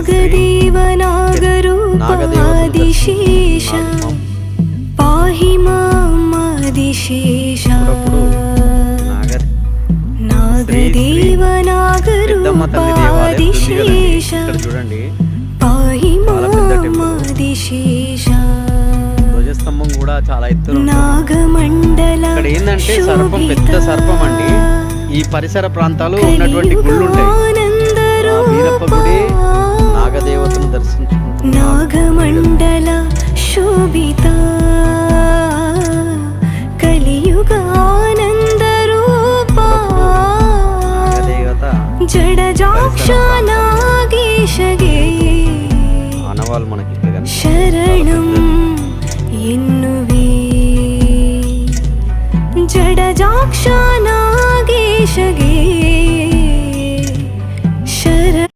నాగదేవనాగరూపాదిశేష పాహి మామదిశేష నాగదేవనాగరూపాదిశేష పాహి మామదిశేష. ధ్వజస్తంభం కూడా చాలా ఎత్తున నాగమండల ఇక్కడ ఏంటంటే సర్పం, పెద్ద సర్పం అండి. ఈ పరిసర ప్రాంతాలు ఉన్నటువంటి గుళ్ళు ఉంటాయి. వీరప్ప గుడి నాగదేవతను దర్శించుకుంటున్నాం. నాగమండల శోభిత కలియుగానంద రూప నాగదేవత జడజాక్ష నాగేశగే ఆనవాళ్ళు మనకి ఇక్కడ కనిపిస్తాయి. శరణం ఎన్నువే జడజాక్ష నాగేశగే